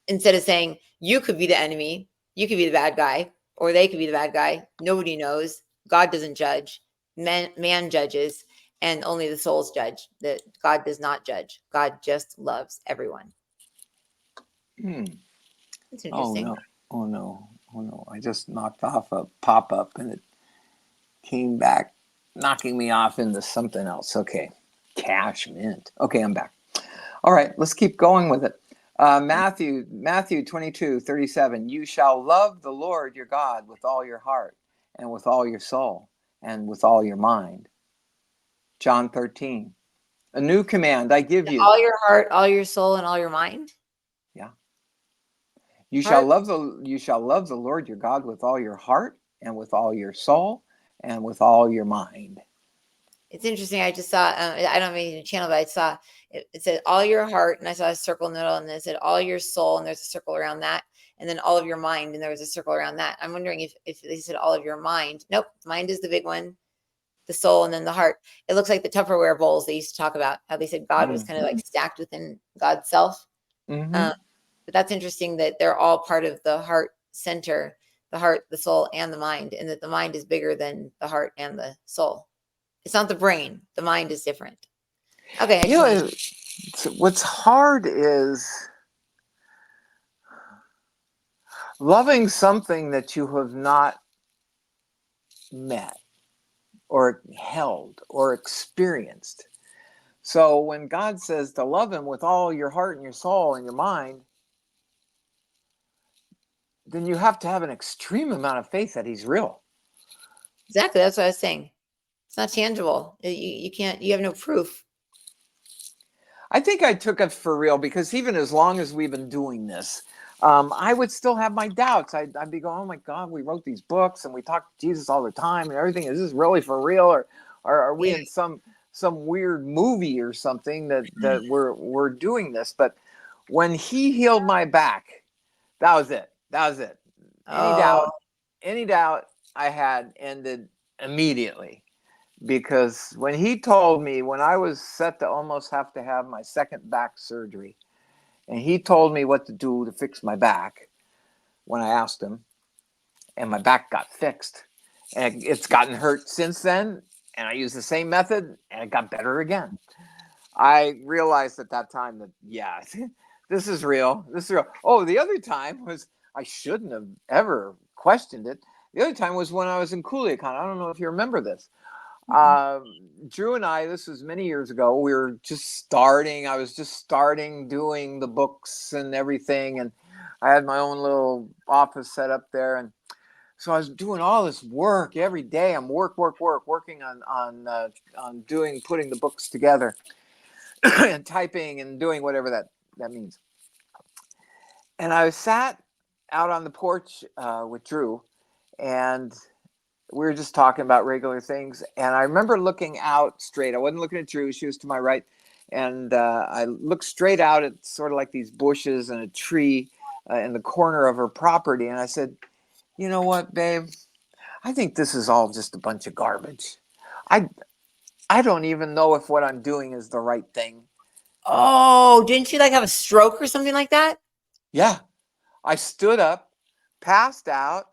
Instead of saying, you could be the enemy, you could be the bad guy, or they could be the bad guy. Nobody knows. God doesn't judge. Man judges, and only the souls judge. That God does not judge. God just loves everyone. It's interesting. Oh no. I just knocked off a pop-up and it came back, knocking me off into something else. Okay. Cash mint. Okay, I'm back. All right, let's keep going with it. Matthew 22:37. You shall love the Lord your God with all your heart and with all your soul and with all your mind. John 13. A new command I give you. All your heart, all your soul, and all your mind. Yeah. You shall love the Lord your God with all your heart and with all your soul and with all your mind. It's interesting. I just saw, I don't mean to channel, but I saw it said all your heart, and I saw a circle in the middle, and then it said all your soul, and there's a circle around that, and then all of your mind, and there was a circle around that. I'm wondering if they said all of your mind. Nope, mind is the big one, the soul, and then the heart. It looks like the Tupperware bowls they used to talk about, how they said God was kind of like stacked within God's self. But that's interesting that they're all part of the heart center, the heart, the soul, and the mind, and that the mind is bigger than the heart and the soul. It's not the brain. The mind is different. Okay. What's hard is loving something that you have not met or held or experienced. So when God says to love him with all your heart and your soul and your mind, then you have to have an extreme amount of faith that he's real. Exactly. That's what I was saying. It's not tangible. You can't, you have no proof. I think I took it for real, because even as long as we've been doing this, I would still have my doubts. I'd be going, oh my God, we wrote these books and we talk to Jesus all the time and everything. Is this really for real? Or are we in some weird movie or something that we're doing this? But when he healed my back, that was it. Any doubt I had ended immediately, because when he told me, when I was set to almost have to have my second back surgery, and he told me what to do to fix my back when I asked him, and my back got fixed. And it's gotten hurt since then, and I used the same method, and it got better again. I realized at that time that, yeah, this is real. This is real. Oh, the other time was, I shouldn't have ever questioned it. The other time was when I was in Culiacan. I don't know if you remember this. Drew and I, this was many years ago, we were just starting. I was just starting doing the books and everything. And I had my own little office set up there. And so I was doing all this work every day. I'm working on putting the books together and typing and doing whatever that means. And I sat out on the porch with Drew, and we were just talking about regular things. And I remember looking out straight. I wasn't looking at Drew. She was to my right. And I looked straight out at sort of like these bushes and a tree in the corner of her property. And I said, you know what, babe? I think this is all just a bunch of garbage. I don't even know if what I'm doing is the right thing. Oh, didn't you like have a stroke or something like that? Yeah. I stood up, passed out,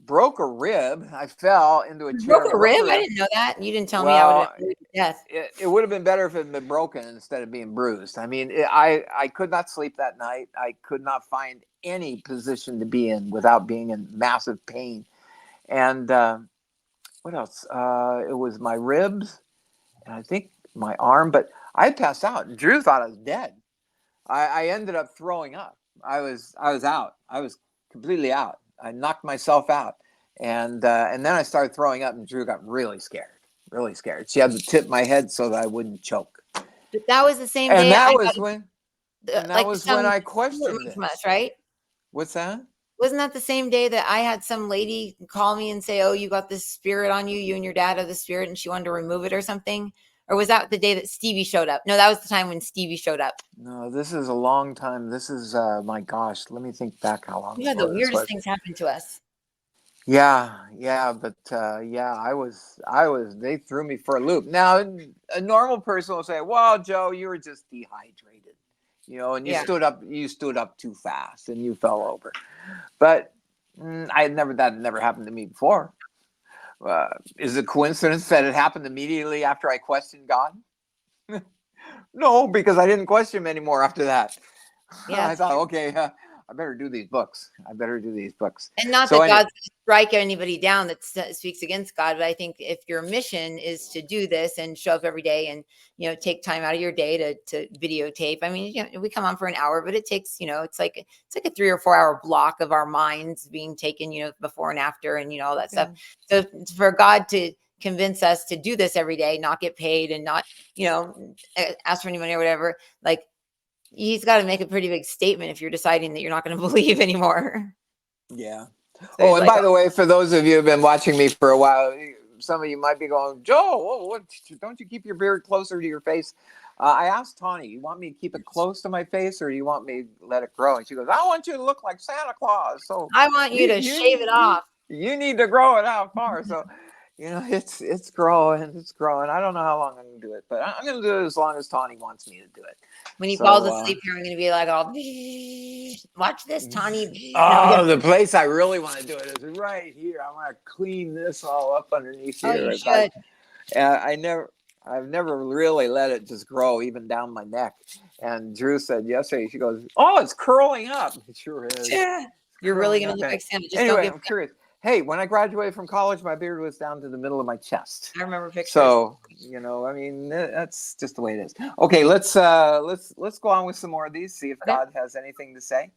broke a rib. I fell into a You chair. broke a rib? I didn't know that. You didn't tell me. I would Well, have been death. it would have been better if it had been broken instead of being bruised. I mean, I could not sleep that night. I could not find any position to be in without being in massive pain. And what else? It was my ribs and I think my arm, but I passed out. Drew thought I was dead. I ended up throwing up. I was out. I was completely out. I knocked myself out, and then I started throwing up, and Drew got really scared. Really scared. She had to tip my head so that I wouldn't choke. But that was the same And day I that got was when, and that like was when some I spirit questioned moved from this. us, right? What's that? Wasn't that the same day that I had some lady call me and say, "Oh, you got this spirit on you. You and your dad have the spirit," and she wanted to remove it or something? Or was that the day that Stevie showed up? No, that was the time when Stevie showed up. No, this is a long time. This is my gosh. Let me think back how long You had the ago this weirdest was. things happen to us. Yeah, but yeah, they threw me for a loop. Now, a normal person will say, well, Joe, you were just dehydrated, and Yeah. you stood up too fast and you fell over. But that never happened to me before. Is it a coincidence that it happened immediately after I questioned God? No, because I didn't question him anymore after that. Yeah. I thought, okay, I better do these books. And not So that anyway, God's going to strike anybody down that speaks against God, but I think if your mission is to do this and show up every day and take time out of your day to videotape. I mean, we come on for an hour, but it takes it's like a 3 or 4 hour block of our minds being taken, before and after, and all that stuff. So for God to convince us to do this every day, not get paid, and not ask for any money or whatever, like, he's got to make a pretty big statement if you're deciding that you're not going to believe anymore. Yeah. So And by the way, for those of you who've been watching me for a while, some of you might be going, Joe, don't you keep your beard closer to your face? I asked Tawny, you want me to keep it close to my face, or do you want me to let it grow? And she goes, I want you to look like Santa Claus. So I want you to shave it off. You need to grow it out far. So, it's growing. It's growing. I don't know how long I'm going to do it, but I'm going to do it as long as Tawny wants me to do it. When he falls asleep here, I'm going to be like, "Oh, watch this, Tawny." Oh, the place I really want to do it is right here. I want to clean this all up underneath here. You should. I've never really let it just grow even down my neck. And Drew said yesterday, she goes, "Oh, it's curling up." It sure is. Yeah. You're really going to look like Santa. Just anyway, don't give I'm curious. Hey, when I graduated from college, my beard was down to the middle of my chest. I remember pictures. So, I mean, that's just the way it is. Okay, let's go on with some more of these, see if God has anything to say.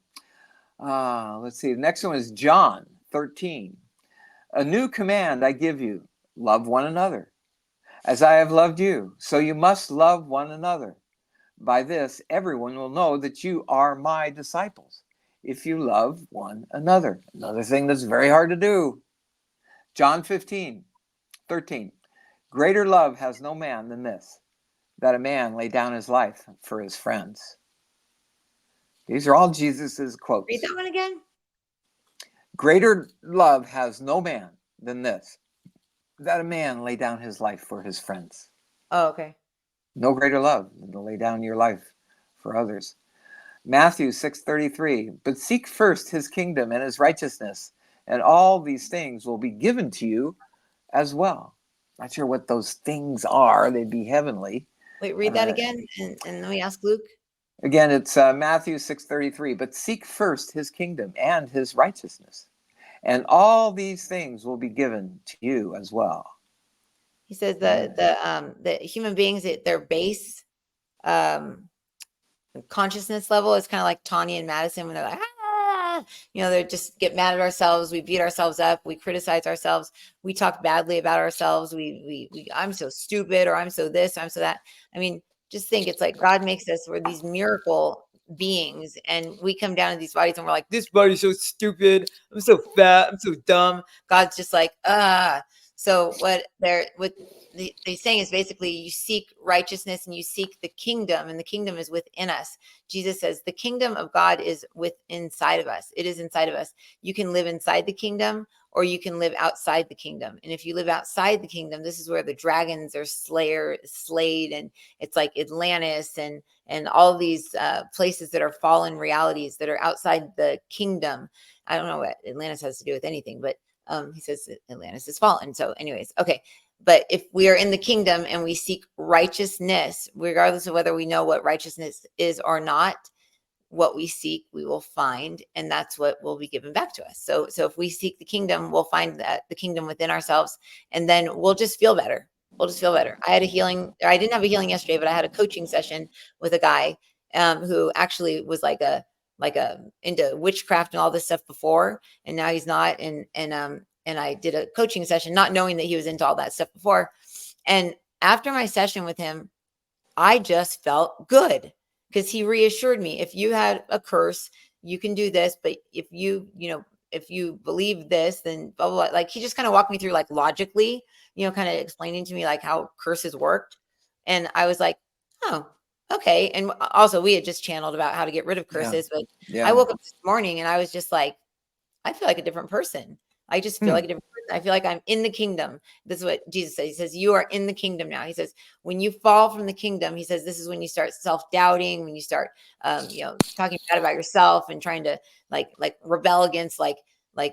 Let's see. The next one is John 13. A new command I give you, love one another. As I have loved you, so you must love one another. By this, everyone will know that you are my disciples, if you love one another. Another thing that's very hard to do. John 13. Greater love has no man than this, that a man lay down his life for his friends. These are all Jesus's quotes. Read that one again. Greater love has no man than this, that a man lay down his life for his friends. Oh, okay. No greater love than to lay down your life for others. Matthew 6:33, but seek first his kingdom and his righteousness, and all these things will be given to you as well. Not sure what those things are. They'd be heavenly. Wait, read that again, and let me ask Luke. Again, it's Matthew 6:33, but seek first his kingdom and his righteousness, and all these things will be given to you as well. He says Yeah. the human beings at their base consciousness level is kind of like Tawny and Madison when they're like, ah, they just get mad at ourselves. We beat ourselves up. We criticize ourselves. We talk badly about ourselves. I'm so stupid, or I'm so this, I'm so that. I mean, just think, it's like God makes us, we're these miracle beings, and we come down to these bodies and we're like, this body's so stupid. I'm so fat. I'm so dumb. God's just like, ah. So what they're saying is basically, you seek righteousness and you seek the kingdom, and the kingdom is within us. Jesus says the kingdom of God is inside of us. It is inside of us. You can live inside the kingdom, or you can live outside the kingdom. And if you live outside the kingdom, this is where the dragons are slayed, and it's like Atlantis and all these places that are fallen realities that are outside the kingdom. I don't know what Atlantis has to do with anything, but he says Atlantis is fallen. So anyways, okay. But if we are in the kingdom and we seek righteousness, regardless of whether we know what righteousness is or not, what we seek, we will find, and that's what will be given back to us. So if we seek the kingdom, we'll find that the kingdom within ourselves, and then we'll just feel better. We'll just feel better. I didn't have a healing yesterday, but I had a coaching session with a guy who actually was like a into witchcraft and all this stuff before, and now he's not. And I did a coaching session, not knowing that he was into all that stuff before. And after my session with him, I just felt good, because he reassured me, if you had a curse, you can do this. But if if you believe this, then blah, blah, blah. Like, he just kind of walked me through, like, logically, kind of explaining to me like how curses worked. And I was like, oh, okay. And also, we had just channeled about how to get rid of curses. But I woke up this morning and I was just like, I feel like a different person. I just feel like a different person. I feel like I'm in the kingdom. This is what Jesus says. He says, you are in the kingdom now. He says, when you fall from the kingdom, he says, this is when you start self-doubting, when you start, talking bad about yourself and trying to like rebel against, like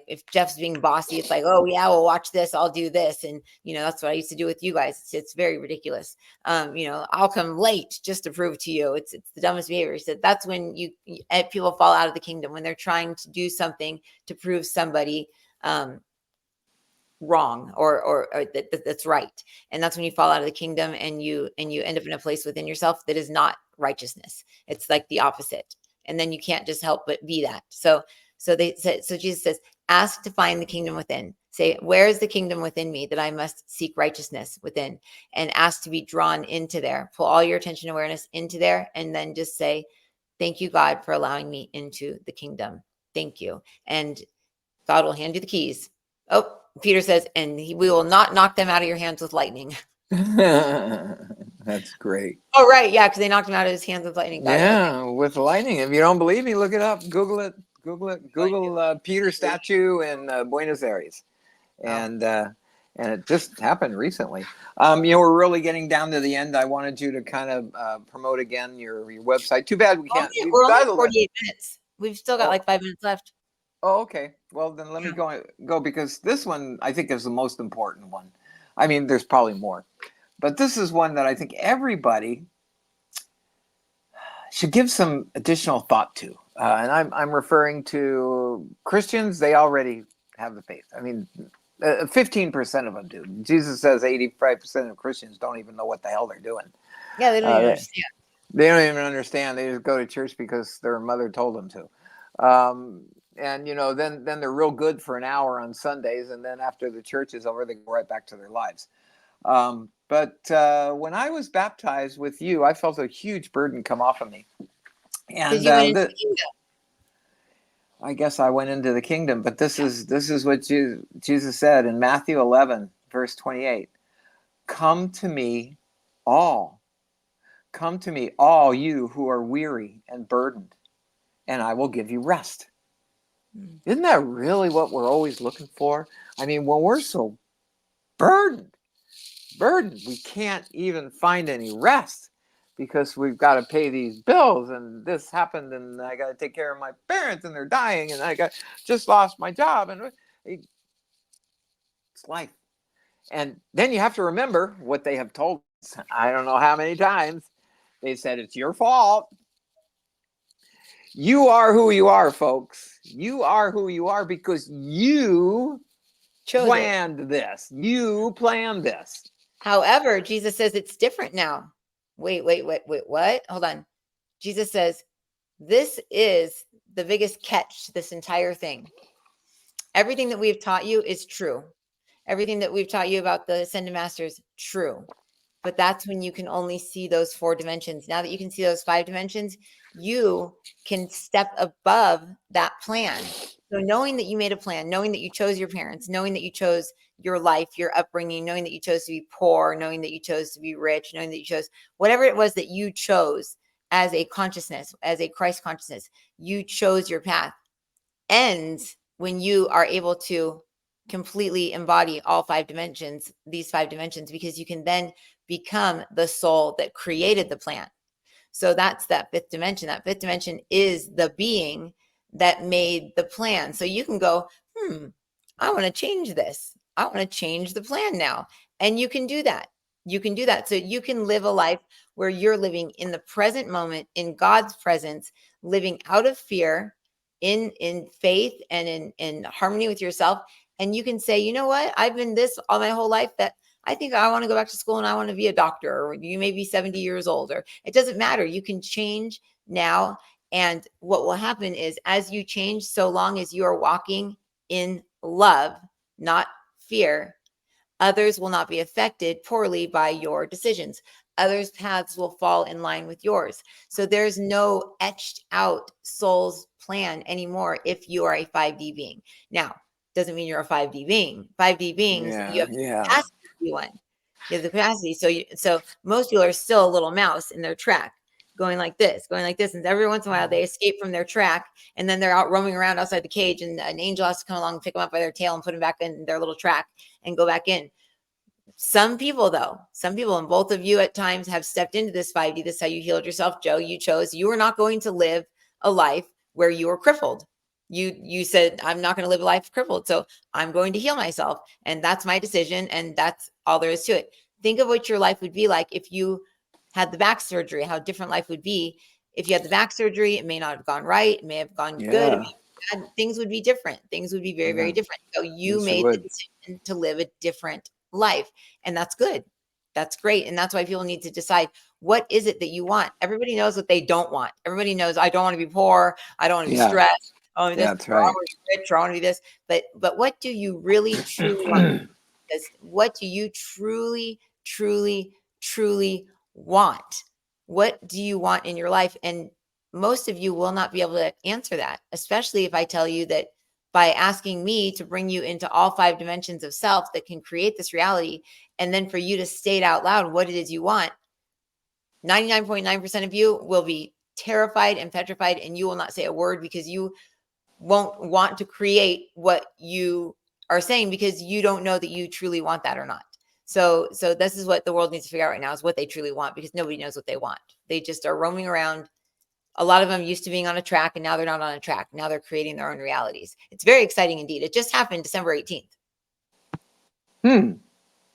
if Jeff's being bossy, it's like, oh yeah, well, watch this, I'll do this. And, that's what I used to do with you guys. It's very ridiculous. I'll come late just to prove to you. It's the dumbest behavior. He said, that's when people fall out of the kingdom, when they're trying to do something to prove somebody wrong or that's right. And that's when you fall out of the kingdom, and you end up in a place within yourself that is not righteousness. It's like the opposite. And then you can't just help but be that. So Jesus says, ask to find the kingdom within. Say, where is the kingdom within me that I must seek righteousness within? And ask to be drawn into there. Pull all your attention, awareness into there, and then just say, thank you, God, for allowing me into the kingdom. Thank you. And God will hand you the keys. Oh, Peter says, and we will not knock them out of your hands with lightning. That's great. Oh, right. Yeah, because they knocked him out of his hands with lightning. Got it. With lightning. If you don't believe me, look it up. Google it. Google Peter statue in Buenos Aires. And it just happened recently. We're really getting down to the end. I wanted you to kind of promote again your website. Too bad we can't. We're only 48 minutes. We've still got like 5 minutes left. Oh, okay. Well, then let me go because this one I think is the most important one. I mean, there's probably more, but this is one that I think everybody should give some additional thought to. And I'm referring to Christians. They already have the faith. I mean, 15% of them do. Jesus says 85% of Christians don't even know what the hell they're doing. Yeah, they don't even understand. They don't even understand. They just go to church because their mother told them to. And then they're real good for an hour on Sundays, and then after the church is over, they go right back to their lives. But when I was baptized with you, I felt a huge burden come off of me. And you went into the kingdom. I guess I went into the kingdom. But this is what Jesus said in Matthew 11, verse 28. Come to me, all you who are weary and burdened, and I will give you rest. Isn't that really what we're always looking for? I mean, when we're so burdened. We can't even find any rest because we've got to pay these bills, and this happened, and I got to take care of my parents, and they're dying, and just lost my job, and it's life. And then you have to remember what they have told us. I don't know how many times they said it's your fault. You are who you are, folks. You are who you are because you planned this. You planned this. However, Jesus says it's different now. Wait, what? Hold on. Jesus says, this is the biggest catch to this entire thing. Everything that we've taught you is true. Everything that we've taught you about the Ascended Masters, true. But that's when you can only see those 4 dimensions. Now that you can see those 5 dimensions, you can step above that plan. So knowing that you made a plan, knowing that you chose your parents, knowing that you chose your life, your upbringing, knowing that you chose to be poor, knowing that you chose to be rich, knowing that you chose whatever it was that you chose as a consciousness, as a Christ consciousness, you chose your path. Ends when you are able to completely embody all 5 dimensions, these 5 dimensions, because you can then become the soul that created the plan. So that's that 5th dimension. That 5th dimension is the being that made the plan. So you can go, I want to change this. I want to change the plan now. And you can do that. You can do that. So you can live a life where you're living in the present moment, in God's presence, living out of fear, in faith and in harmony with yourself. And you can say, you know what? I've been this all my whole life that I think I want to go back to school and I want to be a doctor, or you may be 70 years old, or it doesn't matter. You can change now. And what will happen is as you change, so long as you are walking in love, not fear, others will not be affected poorly by your decisions. Others' paths will fall in line with yours. So there's no etched out soul's plan anymore if you are a 5D being. Now, doesn't mean you're a 5D being. 5D beings, you have the capacity to be one. You have the capacity. So most people are still a little mouse in their track, going like this. And every once in a while they escape from their track, and then they're out roaming around outside the cage, and an angel has to come along and pick them up by their tail and put them back in their little track and go back in. Some people, and both of you at times have stepped into this 5D. This is how you healed yourself, Joe. You were not going to live a life where you were crippled. You said, I'm not going to live a life crippled. So I'm going to heal myself. And that's my decision. And that's all there is to it. Think of what your life would be like if you had the back surgery, how different life would be. If you had the back surgery, it may not have gone right. It may have gone good. It may have bad. Things would be different. Things would be very, very different. So you made the decision to live a different life. And that's good. That's great. And that's why people need to decide, what is it that you want? Everybody knows what they don't want. Everybody knows, I don't want to be poor. I don't want to be stressed. Oh, this, that's right. I want to be rich, or I want to be this. But what do you really truly want? Because what do you truly, truly, truly want? What do you want in your life? And most of you will not be able to answer that, especially if I tell you that by asking me to bring you into all 5 dimensions of self that can create this reality, and then for you to state out loud what it is you want, 99.9% of you will be terrified and petrified, and you will not say a word because you won't want to create what you are saying, because you don't know that you truly want that or not. So this is what the world needs to figure out right now, is what they truly want, because nobody knows what they want. They just are roaming around. A lot of them used to being on a track, and now they're not on a track. Now they're creating their own realities. It's very exciting indeed. It just happened December 18th.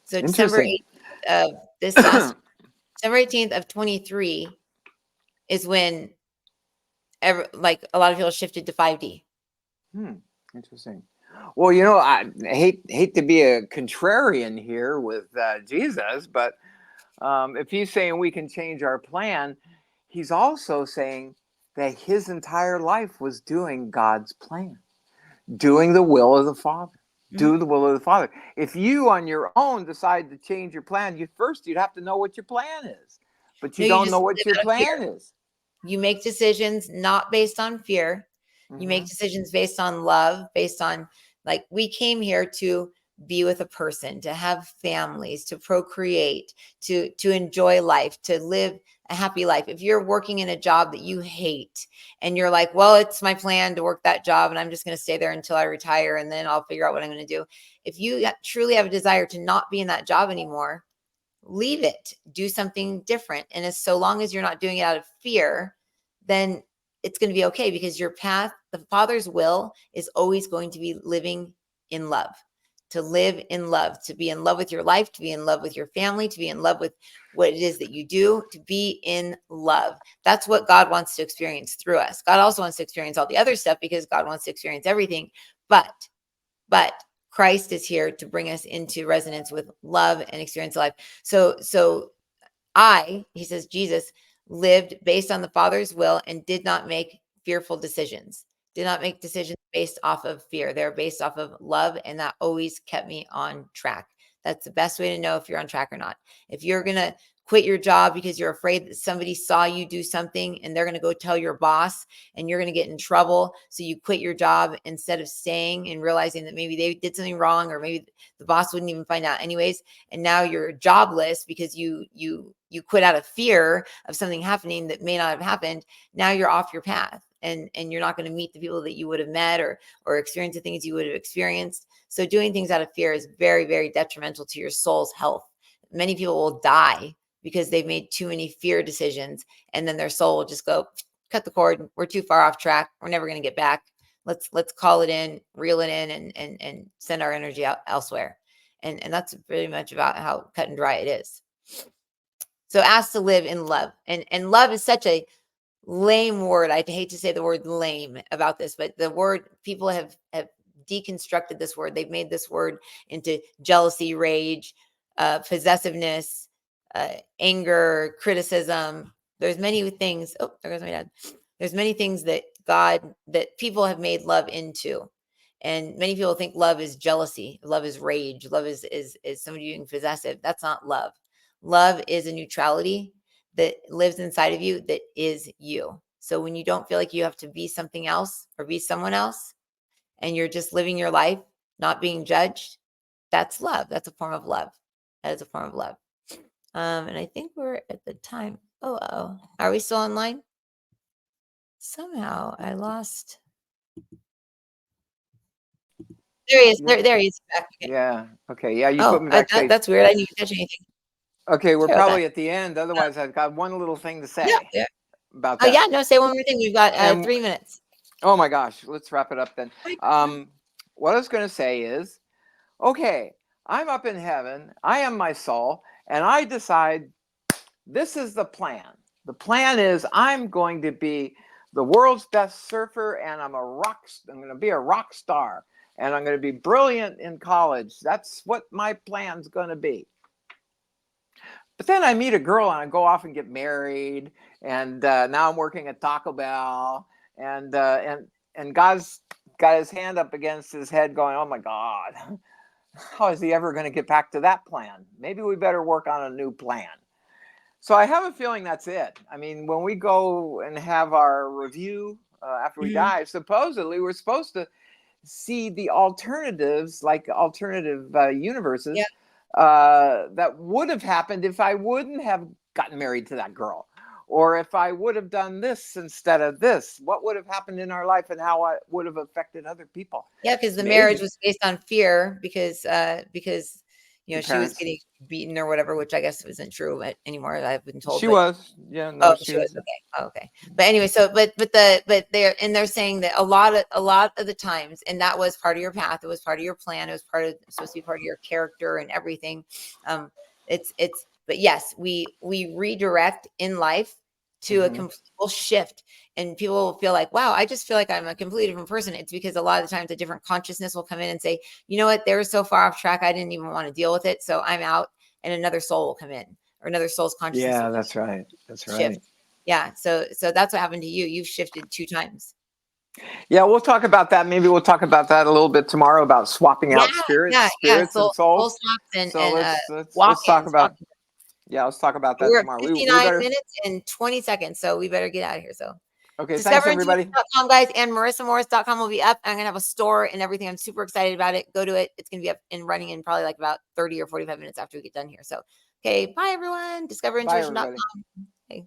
So December 18th of this last December 18th of 23 is when a lot of people shifted to 5D. Interesting. Well, I hate to be a contrarian here with Jesus, but if he's saying we can change our plan, he's also saying that his entire life was doing God's plan, doing the will of the Father. Do the will of the Father. If you on your own decide to change your plan, you'd have to know what your plan is. But you don't know what your plan is. You make decisions not based on fear. You make decisions based on love, based on, like, we came here to be with a person, to have families, to procreate, to enjoy life, to live a happy life. If you're working in a job that you hate and you're like, well, it's my plan to work that job and I'm just going to stay there until I retire and then I'll figure out what I'm going to do. If you truly have a desire to not be in that job anymore, leave it, do something different. And as so long as you're not doing it out of fear, then it's going to be okay, because your path, the Father's will, is always going to be living in love, to live in love, to be in love with your life, to be in love with your family, to be in love with what it is that you do, to be in love. That's what God wants to experience through us. God also wants to experience all the other stuff, because God wants to experience everything. But Christ is here to bring us into resonance with love and experience life. So he says, Jesus lived based on the Father's will and did not make fearful decisions, did not make decisions based off of fear. They're based off of love. And that always kept me on track. That's the best way to know if you're on track or not. If you're going to quit your job because you're afraid that somebody saw you do something and they're going to go tell your boss and you're going to get in trouble, so you quit your job instead of staying and realizing that maybe they did something wrong, or maybe the boss wouldn't even find out anyways, and now you're jobless because you quit out of fear of something happening that may not have happened. Now you're off your path, and you're not going to meet the people that you would have met, or experience the things you would have experienced. So doing things out of fear is very, very detrimental to your soul's health. Many people will die because they've made too many fear decisions, and then their soul will just go, cut the cord. We're too far off track. We're never going to get back. Let's call it in, reel it in, and send our energy out elsewhere. And that's pretty much about how cut and dry it is. So ask to live in love. And love is such a lame word. I hate to say the word lame about this, but the word, people have deconstructed this word. They've made this word into jealousy, rage, possessiveness, anger, criticism. There's many things. Oh, there goes my dad. There's many things that people have made love into. And many people think love is jealousy. Love is rage. Love is somebody being possessive. That's not love. Love is a neutrality that lives inside of you, that is you. So when you don't feel like you have to be something else or be someone else, and you're just living your life, not being judged, that's love. That's a form of love. That is a form of love. And I think we're at the time. Oh, are we still online? Somehow I lost. There he is. There he is. Back again. Yeah. Okay. Yeah. You put me backstage. That's weird. I didn't even touch anything. Okay. We're Sorry about probably that. at the end. Otherwise, I've got one little thing to say Yeah. about Oh that. yeah. No, say one more thing. We've got And- 3 minutes. Oh my gosh. Let's wrap it up then. What I was going to say is, okay, I'm up in heaven. I am my soul. And I decide this is the plan. The plan is I'm going to be the world's best surfer, and I'm going to be a rock star, and I'm going to be brilliant in college. That's what my plan's going to be. But then I meet a girl and I go off and get married, and now I'm working at Taco Bell, and God's got his hand up against his head going, oh my God, how is he ever going to get back to that plan? Maybe we better work on a new plan. So I have a feeling that's it. I mean, when we go and have our review after we die, supposedly we're supposed to see the alternatives, like alternative universes, that would have happened if I wouldn't have gotten married to that girl, or if I would have done this instead of this. What would have happened in our life and how it would have affected other people. Yeah, because the marriage was based on fear, because you know, she was getting beaten or whatever, which I guess isn't true anymore. I've been told she was. Yeah, no, she was. Okay. Oh, okay. But anyway, so but they're saying that a lot of the times, and that was part of your path, it was part of your plan, it was supposed to be part of your character and everything. But yes, we redirect in life to a complete shift, and people will feel like, wow, I just feel like I'm a completely different person. It's because a lot of the times a different consciousness will come in and say, you know what, they were so far off track, I didn't even want to deal with it, so I'm out, and another soul will come in, or another soul's consciousness. Yeah, that's right. That's right. Shift. Yeah. So that's what happened to you. You've shifted 2 times. Yeah, we'll talk about that. Maybe we'll talk about that a little bit tomorrow, about swapping out spirits and souls. Soul swaps let's talk about. Yeah, let's talk about that tomorrow. 59 minutes and 20 seconds. So we better get out of here. So okay, thanks everybody. Guys, and MarisaMoris.com will be up. I'm gonna have a store and everything. I'm super excited about it. Go to it. It's gonna be up and running in probably like about 30 or 45 minutes after we get done here. So okay, bye everyone. DiscoverIntuition.com. Okay.